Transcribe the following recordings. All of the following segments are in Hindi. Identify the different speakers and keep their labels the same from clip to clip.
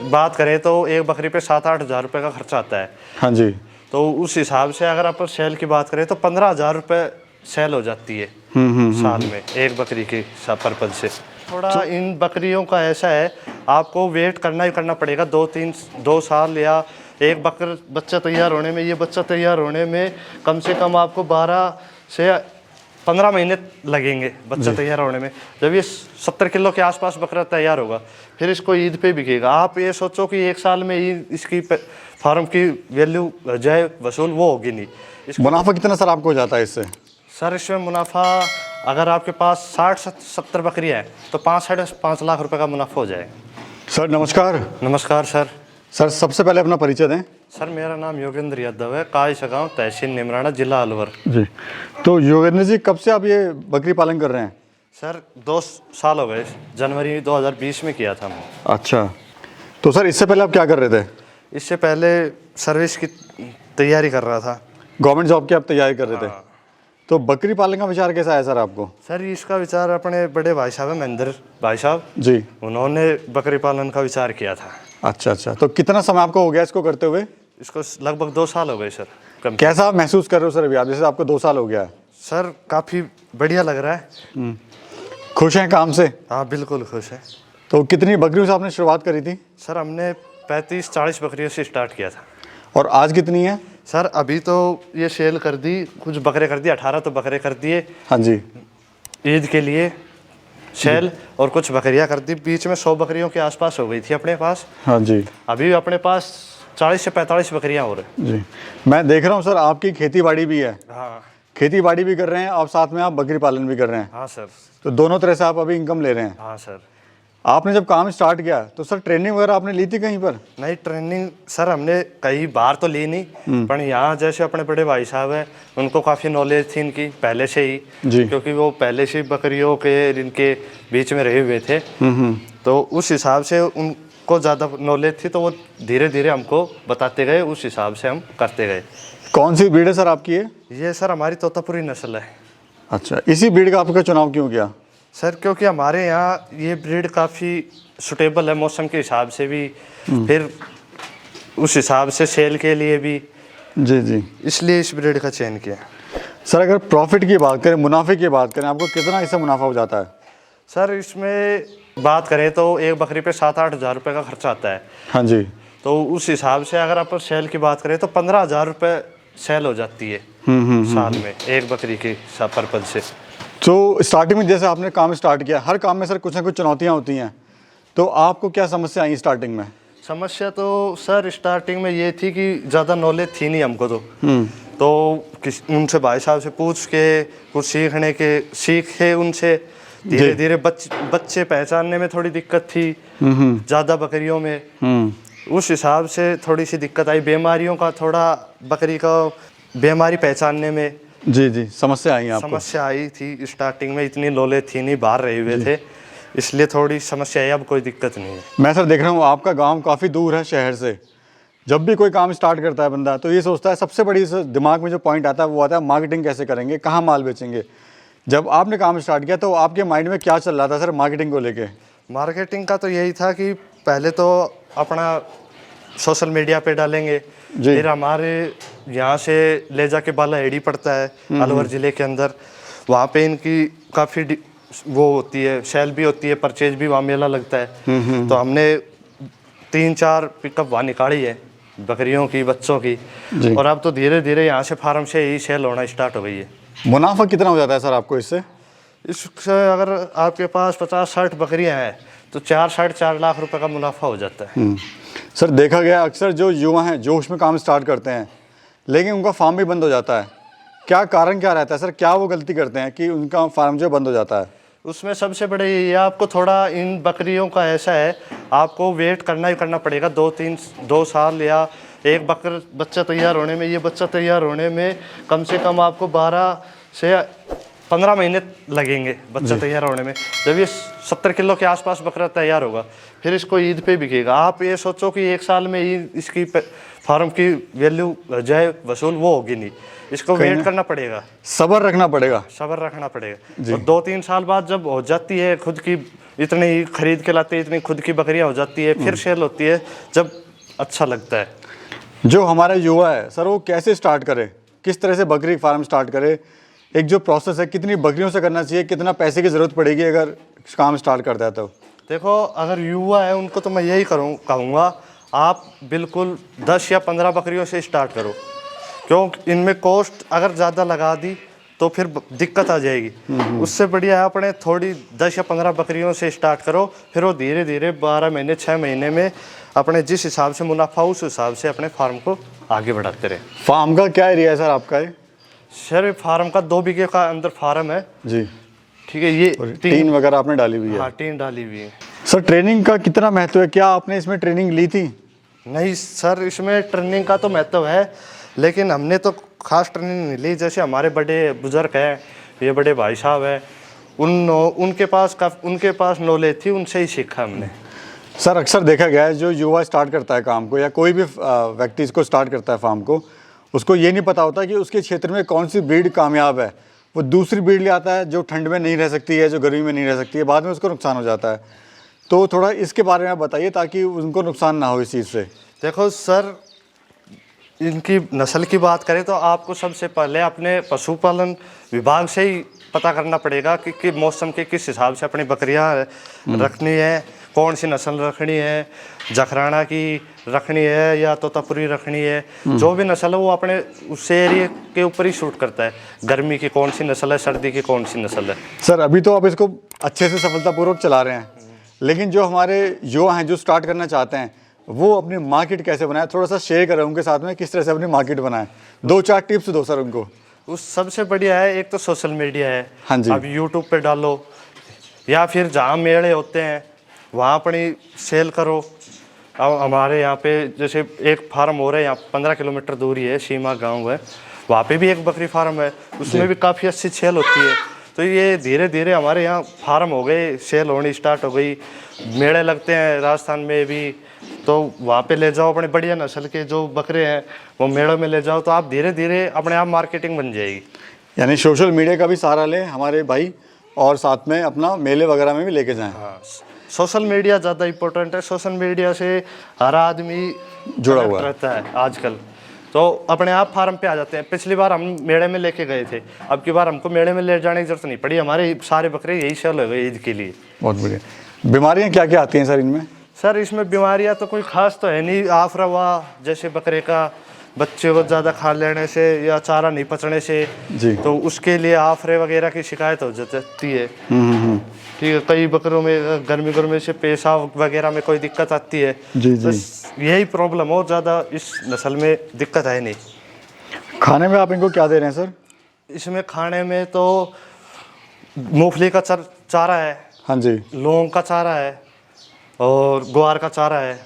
Speaker 1: बात करें तो एक बकरी पे 7-8 हज़ार रुपये का खर्चा आता है।
Speaker 2: हाँ जी।
Speaker 1: तो उस हिसाब से अगर अपन सेल की बात करें तो 15,000 रुपये सेल हो जाती है साल में एक बकरी के पर्पज से। थोड़ा इन बकरियों का ऐसा है, आपको वेट करना ही करना पड़ेगा 2 साल या एक बच्चा तैयार होने में, ये बच्चा तैयार होने में कम से कम आपको 12 से 15 महीने लगेंगे बच्चा तैयार होने में। जब ये 70 किलो के आसपास बकरा तैयार होगा फिर इसको ईद पे बिकेगा। आप ये सोचो कि एक साल में ही इसकी फार्म की वैल्यू जाए वसूल वो होगी नहीं।
Speaker 2: मुनाफा कितना सर आपको हो जाता है इससे?
Speaker 1: सर इसमें मुनाफा अगर आपके पास 60-70 बकरियाँ हैं तो 5-5.5 लाख रुपए का मुनाफा हो जाएगा।
Speaker 2: सर नमस्कार।
Speaker 1: नमस्कार सर।
Speaker 2: सर सबसे पहले अपना परिचय दें।
Speaker 1: सर मेरा नाम योगेंद्र यादव है, कायसा गाँव, तहसील निमराना, जिला अलवर।
Speaker 2: जी, तो योगेंद्र जी कब से आप ये बकरी पालन कर रहे हैं?
Speaker 1: सर 2 साल हो गए, जनवरी 2020 में किया था हमने।
Speaker 2: अच्छा, तो सर इससे पहले आप क्या कर रहे थे?
Speaker 1: इससे पहले सर्विस की तैयारी कर रहा था,
Speaker 2: गवर्नमेंट जॉब की आप तैयारी कर रहे थे। तो बकरी पालन का विचार कैसा आया सर आपको?
Speaker 1: सर इसका विचार अपने बड़े भाई साहब है महेंद्र भाई साहब
Speaker 2: जी,
Speaker 1: उन्होंने बकरी पालन का विचार किया था।
Speaker 2: अच्छा अच्छा, तो कितना समय आपको हो गया इसको करते हुए?
Speaker 1: इसको लगभग 2 साल हो गए सर।
Speaker 2: कैसा आप महसूस कर रहे हो सर अभी आप, जैसे आपको 2 साल हो गया है?
Speaker 1: सर काफ़ी बढ़िया लग रहा है।
Speaker 2: खुश हैं काम से?
Speaker 1: हाँ बिल्कुल खुश है।
Speaker 2: तो कितनी बकरियों से आपने शुरुआत करी थी?
Speaker 1: सर हमने 35-40 बकरियों से स्टार्ट किया था।
Speaker 2: और आज कितनी है?
Speaker 1: सर अभी तो ये सेल कर दी, कुछ बकरे कर दिए, 18 तो बकरे कर दिए
Speaker 2: हाँ जी,
Speaker 1: ईद के लिए सेल, और कुछ बकरियां कर दी। बीच में 100 बकरियों के आसपास हो गई थी अपने पास।
Speaker 2: हाँ जी,
Speaker 1: अभी अपने पास 40 से 45 बकरियां हो रही।
Speaker 2: जी, मैं देख रहा हूँ सर आपकी खेती बाड़ी भी है।
Speaker 1: हाँ
Speaker 2: खेती बाड़ी भी कर रहे हैं और साथ में आप बकरी पालन भी कर रहे हैं।
Speaker 1: हाँ सर।
Speaker 2: तो दोनों तरह से आप अभी इनकम ले रहे हैं।
Speaker 1: हाँ सर।
Speaker 2: आपने जब काम स्टार्ट किया तो सर ट्रेनिंग वगैरह आपने ली थी कहीं पर?
Speaker 1: नहीं ट्रेनिंग सर हमने कई बार तो ली नहीं, पर यहाँ जैसे अपने बड़े भाई साहब हैं उनको काफ़ी नॉलेज थी इनकी पहले से ही
Speaker 2: जी,
Speaker 1: क्योंकि वो पहले से बकरियों के इनके बीच में रहे हुए थे। तो उस हिसाब से उनको ज़्यादा नॉलेज थी, तो वो धीरे धीरे हमको बताते गए, उस हिसाब से हम करते गए।
Speaker 2: कौन सी ब्रीड है सर आपकी
Speaker 1: ये सर हमारी तोतापुरी नस्ल है।
Speaker 2: अच्छा, इसी ब्रीड का आपका चुनाव क्यों किया?
Speaker 1: सर क्योंकि हमारे यहाँ ये ब्रीड काफ़ी सुटेबल है मौसम के हिसाब से भी, फिर उस हिसाब से सेल के लिए भी।
Speaker 2: जी जी,
Speaker 1: इसलिए इस ब्रीड का चयन किया।
Speaker 2: सर अगर प्रॉफिट की बात करें, मुनाफे की बात करें, आपको कितना इससे मुनाफा हो जाता है?
Speaker 1: सर इसमें बात करें तो एक बकरी पे 7-8 हज़ार रुपये का खर्चा आता है।
Speaker 2: हाँ जी,
Speaker 1: तो उस हिसाब से अगर आप सेल की बात करें तो 15,000 रुपये सेल हो जाती है साल में एक बकरी के पर्पज से।
Speaker 2: तो स्टार्टिंग में जैसे आपने काम स्टार्ट किया, हर काम में सर कुछ ना कुछ चुनौतियाँ होती हैं, तो आपको क्या समस्या आई स्टार्टिंग में?
Speaker 1: समस्या तो सर स्टार्टिंग में ये थी कि ज़्यादा नॉलेज थी नहीं हमको तो उनसे भाई साहब से पूछ के कुछ सीखे उनसे। धीरे धीरे बच्चे पहचानने में थोड़ी दिक्कत थी ज़्यादा बकरियों में, उस हिसाब से थोड़ी सी दिक्कत आई। बीमारियों का थोड़ा बकरी का बीमारी पहचानने में
Speaker 2: जी जी समस्या आई आपको?
Speaker 1: समस्या आई थी स्टार्टिंग में, इतनी नॉलेज थी नहीं, बाहर रहे हुए थे, इसलिए थोड़ी समस्या आई। अब कोई दिक्कत नहीं है।
Speaker 2: मैं सर देख रहा हूँ आपका गांव काफ़ी दूर है शहर से। जब भी कोई काम स्टार्ट करता है बंदा तो ये सोचता है, सबसे बड़ी दिमाग में जो पॉइंट आता है वो आता है मार्केटिंग कैसे करेंगे, कहाँ माल बेचेंगे। जब आपने काम स्टार्ट किया तो आपके माइंड में क्या चल रहा था सर मार्केटिंग को लेके?
Speaker 1: मार्केटिंग का तो यही था कि पहले तो अपना सोशल मीडिया पे डालेंगे, फिर हमारे यहाँ से ले जाके बालाहेड़ी पड़ता है अलवर ज़िले के अंदर, वहाँ पे इनकी काफ़ी वो होती है, सेल भी होती है, परचेज भी, वहाँ मेला लगता है। तो हमने 3-4 पिकअप वहाँ निकाली है बकरियों की, बच्चों की, और अब तो धीरे धीरे यहाँ से फार्म से ही सेल होना स्टार्ट हो गई है।
Speaker 2: मुनाफा कितना हो जाता है सर आपको इससे?
Speaker 1: इससे अगर आपके पास 50-60 बकरियाँ हैं तो 4-4.5 लाख रुपए का मुनाफा हो जाता है।
Speaker 2: सर देखा गया अक्सर जो युवा हैं जोश में काम स्टार्ट करते हैं लेकिन उनका फार्म भी बंद हो जाता है, क्या कारण क्या रहता है सर? क्या वो गलती करते हैं कि उनका फार्म जो बंद हो जाता है?
Speaker 1: उसमें सबसे बड़े ये आपको थोड़ा इन बकरियों का ऐसा है, आपको वेट करना ही करना पड़ेगा 2 साल या एक बच्चा तैयार होने में, ये बच्चा तैयार होने में कम से कम आपको 12 से 15 महीने लगेंगे बच्चा तैयार होने में। जब ये 70 किलो के आसपास बकरा तैयार होगा, फिर इसको ईद पे बिकेगा। आप ये सोचो कि एक साल में ही इसकी फार्म की वैल्यू जो है वसूल वो होगी नहीं, इसको वेट करना पड़ेगा,
Speaker 2: सब्र रखना पड़ेगा,
Speaker 1: सब्र रखना पड़ेगा। और 2-3 साल बाद जब हो जाती है खुद की, इतनी खरीद के लाते इतनी खुद की बकरियां हो जाती है, फिर सेल होती है जब अच्छा लगता है।
Speaker 2: जो हमारा युवा है सर, वो कैसे स्टार्ट करे, किस तरह से बकरी फार्म स्टार्ट करे, एक जो प्रोसेस है कितनी बकरियों से करना चाहिए, कितना पैसे की ज़रूरत पड़ेगी अगर काम स्टार्ट करता है तो?
Speaker 1: देखो, अगर युवा है उनको तो मैं यही कहूँगा, आप बिल्कुल 10 या 15 बकरियों से स्टार्ट करो, क्योंकि इनमें कॉस्ट अगर ज़्यादा लगा दी तो फिर दिक्कत आ जाएगी। उससे बढ़िया है अपने थोड़ी 10 या 15 बकरियों से स्टार्ट करो, फिर वो धीरे धीरे 12 महीने 6 महीने में अपने जिस हिसाब से मुनाफा उस हिसाब से अपने फार्म को आगे बढ़ाते रहे।
Speaker 2: फार्म का क्या एरिया है सर आपका? ये
Speaker 1: सर फार्म का 2 बीघे का अंदर फार्म है
Speaker 2: जी,
Speaker 1: ठीक है। ये
Speaker 2: टीन वगैरह आपने डाली हुई है?
Speaker 1: हाँ, टीन डाली हुई है।
Speaker 2: सर ट्रेनिंग का कितना महत्व है, क्या आपने इसमें ट्रेनिंग ली थी?
Speaker 1: नहीं सर, इसमें ट्रेनिंग का तो महत्व है, लेकिन हमने तो खास ट्रेनिंग नहीं ली। जैसे हमारे बड़े बुजुर्ग हैं, ये बड़े भाई साहब हैं, उनके पास नॉलेज थी, उनसे ही सीखा हमने।
Speaker 2: सर अक्सर देखा गया है जो युवा स्टार्ट करता है काम को, या कोई भी व्यक्ति इसको स्टार्ट करता है फार्म को, उसको ये नहीं पता होता कि उसके क्षेत्र में कौन सी ब्रीड कामयाब है। वो दूसरी ब्रीड ले आता है जो ठंड में नहीं रह सकती है, जो गर्मी में नहीं रह सकती है, बाद में उसको नुकसान हो जाता है। तो थोड़ा इसके बारे में बताइए ताकि उनको नुकसान ना हो इस चीज़ से।
Speaker 1: देखो सर, इनकी नस्ल की बात करें तो आपको सबसे पहले अपने पशुपालन विभाग से ही पता करना पड़ेगा कि मौसम के किस हिसाब से अपनी बकरियां रखनी है, कौन सी नस्ल रखनी है, जखराना की रखनी है या तोतापुरी रखनी है। जो भी नस्ल है वो अपने उस एरिया के ऊपर ही शूट करता है, गर्मी की कौन सी नस्ल है, सर्दी की कौन सी नस्ल है।
Speaker 2: सर अभी तो आप इसको अच्छे से सफलतापूर्वक चला रहे हैं, लेकिन जो हमारे युवा हैं जो स्टार्ट करना चाहते हैं, वो अपनी मार्केट कैसे बनाए, थोड़ा सा शेयर करें उनके साथ में, किस तरह से अपनी मार्केट बनाए, 2-4 टिप्स दो सर उनको।
Speaker 1: उस सबसे बढ़िया है, एक तो सोशल मीडिया है।
Speaker 2: हाँ जी।
Speaker 1: अब यूट्यूब पे डालो या फिर जहाँ मेले होते हैं वहाँ अपनी सेल करो। अब हमारे यहाँ पे जैसे एक फार्म हो रहा है, यहाँ 15 किलोमीटर दूरी है, सीमा गांव है, वहाँ पे भी एक बकरी फार्म है, उसमें भी काफ़ी अच्छी सेल होती है। तो ये धीरे धीरे हमारे यहाँ फार्म हो गए, सेल होनी स्टार्ट हो गई। मेले लगते हैं राजस्थान में भी, तो वहाँ पे ले जाओ अपने बढ़िया नस्ल के जो बकरे हैं, वो मेड़ों में ले जाओ, तो आप धीरे धीरे अपने आप मार्केटिंग बन जाएगी।
Speaker 2: यानी सोशल मीडिया का भी सहारा लें हमारे भाई, और साथ में अपना मेले वगैरह में भी लेके जाएं।
Speaker 1: हाँ, सोशल मीडिया ज़्यादा इम्पोर्टेंट है। सोशल मीडिया से हर आदमी
Speaker 2: जुड़ा हुआ
Speaker 1: रहता है आजकल, तो अपने आप फार्म पे आ जाते हैं। पिछली बार हम मेले में लेके गए थे, अब की बार हमको मेले में ले जाने की जरूरत नहीं पड़ी, हमारे सारे बकरे यही सेल हो गए ईद के लिए।
Speaker 2: बहुत बढ़िया। बीमारियाँ क्या क्या आती हैं सर इनमें?
Speaker 1: सर इसमें बीमारियां तो कोई खास तो है नहीं। आफरवा जैसे बकरे का बच्चे को ज़्यादा खा लेने से या चारा नहीं पचने से
Speaker 2: जी,
Speaker 1: तो उसके लिए आफरे वगैरह की शिकायत हो जाती है। ठीक है, कई बकरों में गर्मी से पेशाब वगैरह में कोई दिक्कत आती है।
Speaker 2: जी जी।
Speaker 1: बस यही प्रॉब्लम हो, ज़्यादा इस नस्ल में दिक्कत है नहीं।
Speaker 2: खाने में आप इनको क्या दे रहे हैं सर?
Speaker 1: इसमें खाने में तो मूंगफली का चारा है,
Speaker 2: हाँ जी,
Speaker 1: लौंग का चारा है और ग्वार का चारा है।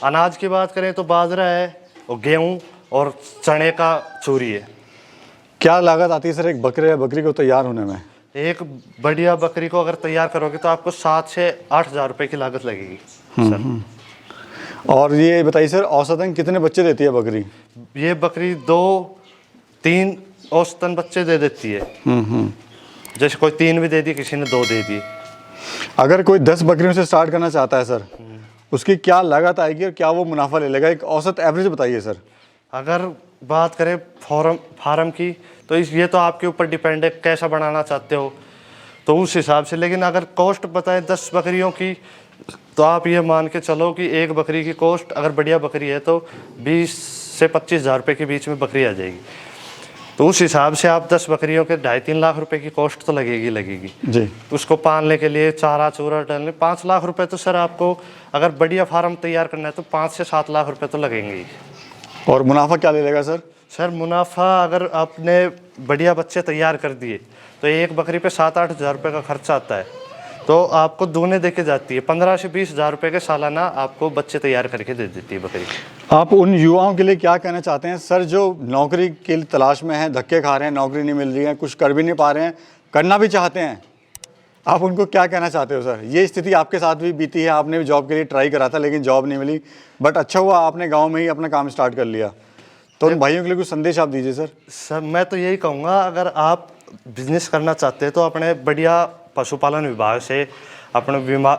Speaker 1: अनाज की बात करें तो बाजरा है और गेहूँ और चने का चूरी है।
Speaker 2: क्या लागत आती है सर एक बकरे या बकरी को तैयार होने में?
Speaker 1: एक बढ़िया बकरी को अगर तैयार करोगे तो आपको 7 से 8 हज़ार रुपये की लागत लगेगी सर।
Speaker 2: और ये बताइए सर, औसतन कितने बच्चे देती है बकरी?
Speaker 1: ये बकरी 2-3 औसतन बच्चे दे देती है। जैसे कोई 3 भी दे दी, किसी ने 2 दे दी।
Speaker 2: अगर कोई 10 बकरियों से स्टार्ट करना चाहता है सर, उसकी क्या लागत आएगी और क्या वो मुनाफा ले लेगा? एक औसत एवरेज बताइए सर।
Speaker 1: अगर बात करें फार्म की तो ये तो आपके ऊपर डिपेंड है कैसा बनाना चाहते हो, तो उस हिसाब से। लेकिन अगर कॉस्ट बताएं 10 बकरियों की, तो आप ये मान के चलो कि एक बकरी की कॉस्ट अगर बढ़िया बकरी है तो 20 से 25 हज़ार रुपये के बीच में बकरी आ जाएगी। तो उस हिसाब से आप 10 बकरियों के 2.5-3 लाख रुपए की कॉस्ट तो लगेगी
Speaker 2: जी।
Speaker 1: उसको पालने के लिए, चारा चूरा डालने 5 लाख रुपए तो सर आपको अगर बढ़िया फार्म तैयार करना है तो 5 से 7 लाख रुपए तो लगेंगे ही।
Speaker 2: और मुनाफा क्या ले लेगा सर?
Speaker 1: सर मुनाफा अगर आपने बढ़िया बच्चे तैयार कर दिए तो एक बकरी पे 7-8 हज़ार रुपये का खर्चा आता है, तो आपको दूने दे के जाती है। 15 से 20 हज़ार रुपये के सालाना आपको बच्चे तैयार करके दे देती है बकरी।
Speaker 2: आप उन युवाओं के लिए क्या कहना चाहते हैं सर जो नौकरी के तलाश में हैं, धक्के खा रहे हैं, नौकरी नहीं मिल रही है, कुछ कर भी नहीं पा रहे हैं, करना भी चाहते हैं? आप उनको क्या कहना चाहते हो सर? ये स्थिति आपके साथ भी बीती है, आपने भी जॉब के लिए ट्राई करा था लेकिन जॉब नहीं मिली, बट अच्छा हुआ आपने गांव में ही अपना काम स्टार्ट कर लिया। तो उन भाइयों के लिए कुछ संदेश आप दीजिए सर।
Speaker 1: सर मैं तो यही कहूँगा, अगर आप बिजनेस करना चाहते हैं तो अपने बढ़िया पशुपालन विभाग से अपने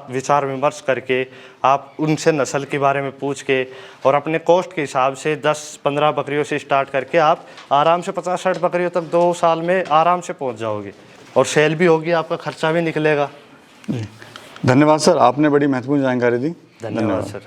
Speaker 1: विचार विमर्श करके आप उनसे नस्ल के बारे में पूछ के और अपने कॉस्ट के हिसाब से 10-15 बकरियों से स्टार्ट करके आप आराम से 50-60 बकरियों तक 2 साल में आराम से पहुंच जाओगे और सेल भी होगी, आपका खर्चा भी निकलेगा।
Speaker 2: जी धन्यवाद सर, आपने बड़ी महत्वपूर्ण जानकारी दी।
Speaker 1: धन्यवाद सर।